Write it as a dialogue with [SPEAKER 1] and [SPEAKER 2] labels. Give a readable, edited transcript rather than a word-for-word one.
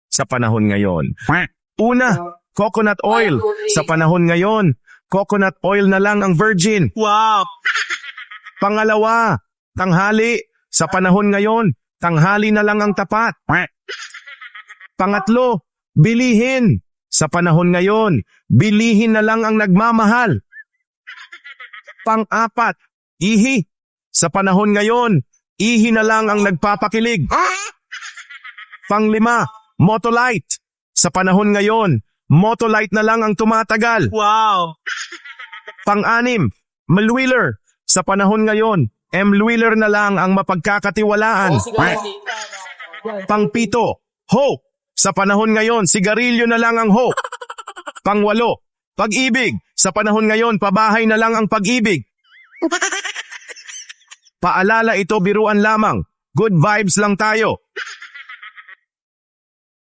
[SPEAKER 1] sa panahon ngayon? Una, coconut oil. Sa panahon ngayon, coconut oil na lang ang virgin.
[SPEAKER 2] Wow!
[SPEAKER 1] Pangalawa, tanghali. Sa panahon ngayon, tanghali na lang ang tapat. Pangatlo, bilihin. Sa panahon ngayon, bilihin na lang ang nagmamahal. Pang-apat, ihi. Sa panahon ngayon, ihi na lang ang nagpapakilig. Pang-lima, motolite. Sa panahon ngayon, motolite na lang ang tumatagal.
[SPEAKER 2] Wow!
[SPEAKER 1] Pang-anim, Mlwiller. Sa panahon ngayon, Mlwiller na lang ang mapagkakatiwalaan. Pang-pito, hope. Sa panahon ngayon, sigarilyo na lang ang hope. Pang-walo, pag-ibig. Sa panahon ngayon, pabahay na lang ang pag-ibig. Paalala, ito biruan lamang. Good vibes lang tayo.